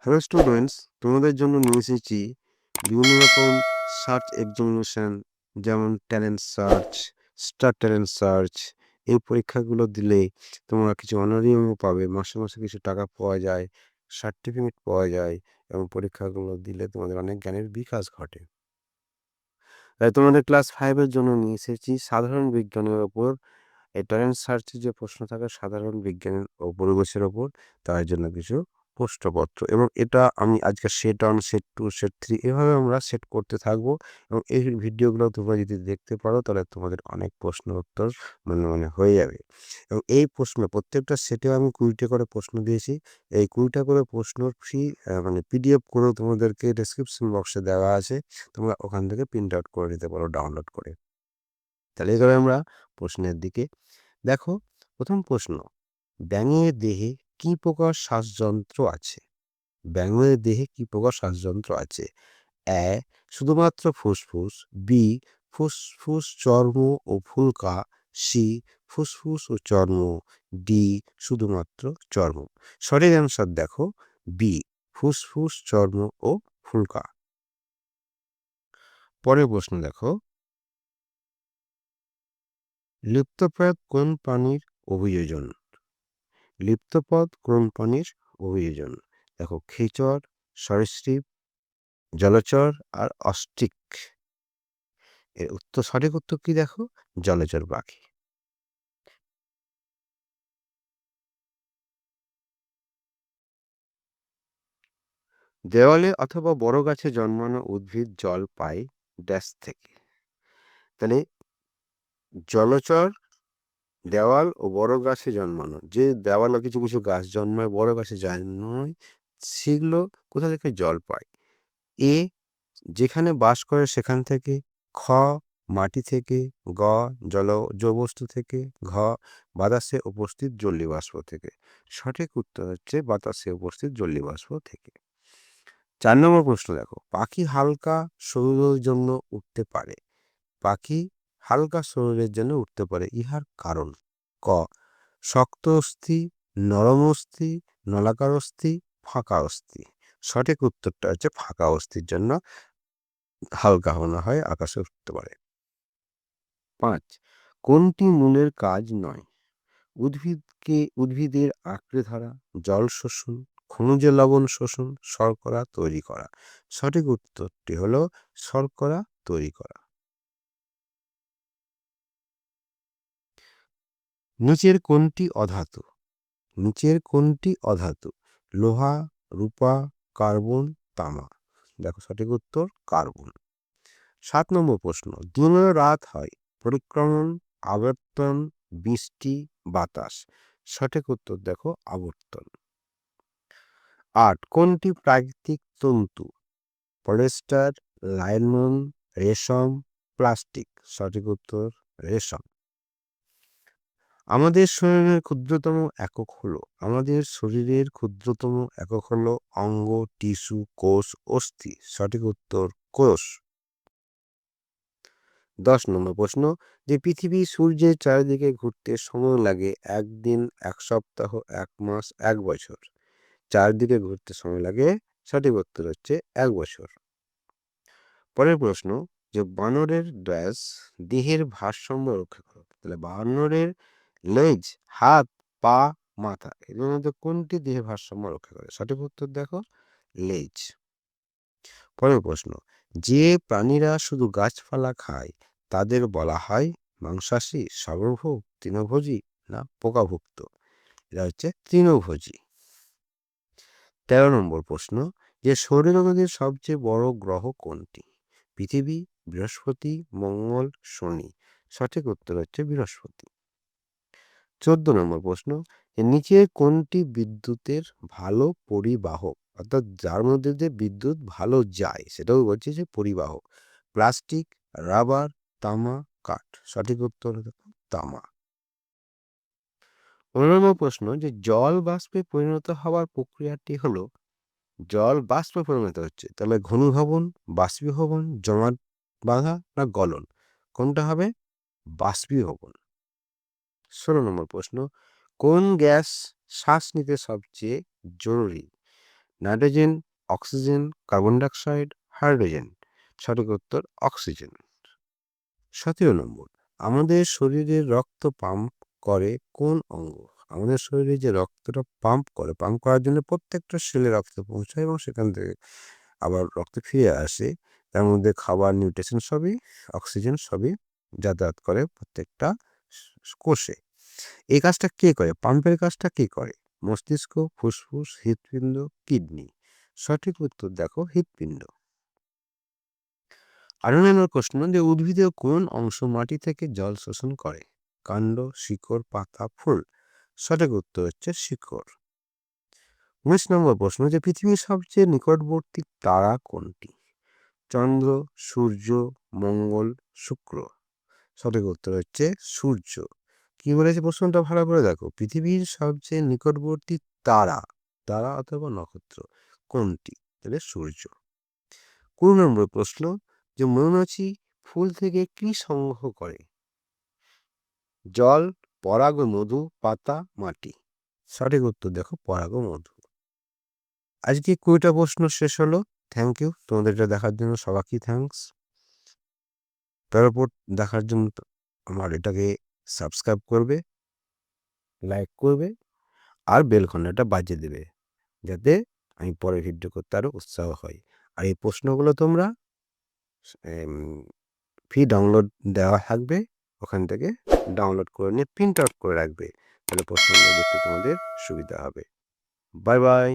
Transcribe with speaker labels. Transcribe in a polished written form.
Speaker 1: Hello students, তোমাদের জন্য নিয়ে এসেছি বিভিন্ন রকম সার্চ এক্সামিনেশন, যেমন talent search, star talent search. এই পরীক্ষাগুলো দিলে তোমরা কিছু অনারিয়ামও পাবে, মাসে মাসে কিছু টাকা পাওয়া যায়, সার্টিফিকেট পাওয়া যায় এবং পরীক্ষাগুলো দিলে তোমাদের অনেক জ্ঞানের বিকাশ ঘটে। তাই তোমাদের ক্লাস 5-এর জন্য নিয়ে এসেছি সাধারণ বিজ্ঞানের ওপর। এই ট্যালেন্ট সার্চে যে প্রশ্ন থাকে সাধারণ বিজ্ঞানের ও পরিবেশের ওপর, তার জন্য কিছু প্রশ্নপত্র, এবং এটা আমি আজকে সেট 1, সেট 2, সেট 3 এভাবে আমরা সেট করতে থাকবো। এবং এই ভিডিওগুলো তোমরা যদি দেখতে পারো তাহলে তোমাদের অনেক প্রশ্ন উত্তর মনে মনে হয়ে যাবে। এবং এই প্রশ্ন প্রত্যেকটা সেটেও আমি 20টা করে প্রশ্ন দিয়েছি। এই 20টা করে প্রশ্ন ফ্রি মানে পিডিএফ করেও তোমাদেরকে ডেসক্রিপশন বক্সে দেওয়া আছে, তোমরা ওখান থেকে প্রিন্ট আউট করে নিতে পারো ডাউনলোড করে। তাহলে এবারে আমরা প্রশ্নের দিকে দেখো। প্রথম প্রশ্ন, ব্যাঙের দেহে কি প্রকার শ্বাসযন্ত্র আছে? ব্যাঙের দেহে কি প্রকার শ্বাসযন্ত্র আছে? এ, শুধুমাত্র ফুসফুস। বি, ফুসফুস, চর্ম ও ফুলকা। সি, ফুসফুস ও চর্ম। ডি, শুধুমাত্র চর্ম। সঠিক অ্যান্সার দেখো বি, ফুসফুস, চর্ম ও ফুলকা। পরের প্রশ্ন দেখো, লুপ্তপ্রায় কোন প্রাণীর অভিযোজন? লিপ্তপদ কোন প্রাণীর অভিযোজন? দেখো, খেচর, সরীসৃপ, জলচর আর অস্ট্রিক। এর সঠিক উত্তর কি দেখো? জলচর পাখি। দেওয়ালে অথবা বড় গাছে জন্মানো উদ্ভিদ জল পায় ড্যাশ থেকে? তাহলে জলচর, দেওয়াল ও বড় গাছে জন্মানো, যে দেওয়ালে কিছু কিছু গাছ জন্মায়, বড় গাছে জন্মায়, সেগুলো কোথা থেকে জল পায়? এ, যেখানে বাস করে সেখান থেকে। খ, মাটি থেকে। গ, জলজ বস্তু থেকে। ঘ, বাতাসে উপস্থিত জলীয় বাষ্প থেকে। সঠিক উত্তর হচ্ছে বাতাসে উপস্থিত জলীয় বাষ্প থেকে। 4 নম্বর প্রশ্ন দেখো, পাখি হালকা শরীরের জন্য উঠতে পারে? পাখি হালকা শরীরের জন্য উঠতে পারে, ইহার কারণ? ক, শক্ত অস্থি, নরম অস্থি, নলাকার অস্থি, ফাঁকা অস্থি। সঠিক উত্তরটা হচ্ছে ফাঁকা অস্থির জন্য হালকা মনে হয় আকাশে উঠতে পারে। 5, কোনটি মূলের কাজ নয়? উদ্ভিদের আঁকড়ে ধরা, জল শোষণ, খনিজ লবণ শোষণ, শর্করা তৈরি করা। সঠিক উত্তরটি হলো শর্করা তৈরি করা। নিচের কোনটি অধাতু? নিচের কোনটি অধাতু? লোহা, রূপা, কার্বন, তামা। দেখো, সঠিক উত্তর কার্বন। 7 নম্বর প্রশ্ন, দিনে রাত হয়, পরিক্রমণ, আবর্তন, বৃষ্টি, বাতাস। সঠিক উত্তর দেখো আবর্তন। 8, কোনটি প্রাকৃতিক তন্তু? পলিয়েস্টার, নাইলন, রেশম, প্লাস্টিক। সঠিক উত্তর রেশম। আমাদের শরীরের ক্ষুদ্রতম একক হলো, আমাদের শরীরের ক্ষুদ্রতম একক হলো অঙ্গ, টিস্যু, কোষ, অস্থি। সঠিক উত্তর কোষ। 10 নম্বর প্রশ্ন, যে পৃথিবী সূর্যের চারিদিকে ঘুরতে সময় লাগে 1 দিন, 1 সপ্তাহ, 1 মাস, 1 বছর। চারদিকে ঘুরতে সময় লাগে, সঠিক উত্তর হচ্ছে 1 বছর। পরের প্রশ্ন, যে বানরের ড্যাশ দেহের ভারসাম্য রক্ষা করে? তাহলে বানরের লেজ, হাত, পা, মাথা, এর মধ্যে কোনটি দেহের ভারসাম্য রক্ষা করে? সঠিক উত্তর দেখো লেজ। পরের প্রশ্ন, যে প্রাণীরা শুধু গাছপালা খায় তাদের বলা হয় মাংসাশী, সর্বভোগ, তৃণভোজী না পোকাভুক্ত? এরা হচ্ছে তৃণভোজী। 13 নম্বর প্রশ্ন, যে সৌরজগতের সবচেয়ে বড় গ্রহ কোনটি? পৃথিবী, বৃহস্পতি, মঙ্গল, শনি। সঠিক উত্তর হচ্ছে বৃহস্পতি। 14 নম্বর প্রশ্ন, যে নিচের কোনটি বিদ্যুতের ভালো পরিবাহক? অর্থাৎ যার মধ্যে দিয়ে বিদ্যুৎ ভালো যায় সেটাও বলছে যে পরিবাহক। প্লাস্টিক, রাবার, তামা, কাঠ। সঠিক উত্তর দেখো তামা। 15 নম্বর প্রশ্ন, যে জল বাষ্পে পরিণত হওয়ার প্রক্রিয়াটি হলো, জল বাষ্পে পরিণত হচ্ছে, তাহলে ঘনীভবন, বাষ্পীভবন, জমাট বাঁধা না গলন? কোনটা হবে? বাষ্পীভবন। 16 নম্বর প্রশ্ন, কোন গ্যাস শ্বাস নিতে সবচেয়ে জরুরি? Nitrogen, oxygen, carbon dioxide, hydrogen. সঠিক উত্তর অক্সিজেন। 17 নম্বর, আমাদের শরীরে রক্ত পাম্প করে কোন অঙ্গ? আমাদের শরীরে যে রক্তটা পাম্প করার জন্য প্রত্যেকটা সেলে রক্ত পৌঁছায় এবং সেখান থেকে আবার রক্ত ফিরে আসে। তার মধ্যে খাবার, নিউট্রিশন সবই, অক্সিজেন সবই যাতায়াত করে প্রত্যেকটা কোষে। এই কাজটা কে করে? পাম্পের কাজটা কে করে? মস্তিষ্ক, ফুসফুস, হৃৎপিণ্ড, কিডনি। সঠিক উত্তর দেখো হৃৎপিণ্ড। 18 নম্বর প্রশ্ন, যে উদ্ভিদের কোন অংশ মাটি থেকে জল শোষণ করে? কাণ্ড, শিকড়, পাতা, ফুল। সঠিক উত্তর হচ্ছে শিকড়। 19 নম্বর প্রশ্ন, যে পৃথিবীর সবচেয়ে নিকটবর্তী তারা কোনটি? চন্দ্র, সূর্য, মঙ্গল, শুক্র। সঠিক উত্তর হচ্ছে সূর্য। কি বলেছে প্রশ্নটা ভালো করে দেখো, পৃথিবীর সবচেয়ে নিকটবর্তী তারা, তারা অথবা নক্ষত্র কোনটি? তাহলে সূর্য। 20 নম্বর প্রশ্ন, যে মৌমাছি ফুল থেকে কি সংগ্রহ করে? জল, পরাগ ও মধু, পাতা, মাটি। সঠিক উত্তর দেখো পরাগ ও মধু। আজকে 20টা প্রশ্ন শেষ হলো। থ্যাংক ইউ তোমাদের এটা দেখার জন্য, সবাইকে থ্যাঙ্কস। তারপর দেখার জন্য আমার এটাকে সাবস্ক্রাইব করবে, লাইক করবে আর বেল ঘন্টাটা বাজিয়ে দেবে, যাতে আমি পরে ভিডিও করতে আরও উৎসাহ হয়। আর এই প্রশ্নগুলো তোমরা ফ্রি ডাউনলোড দেওয়া থাকবে, ওখান থেকে ডাউনলোড করে নিয়ে প্রিন্ট আউট করে রাখবে, তাহলে প্রশ্নগুলো দেখতে তোমাদের সুবিধা হবে। Bye bye.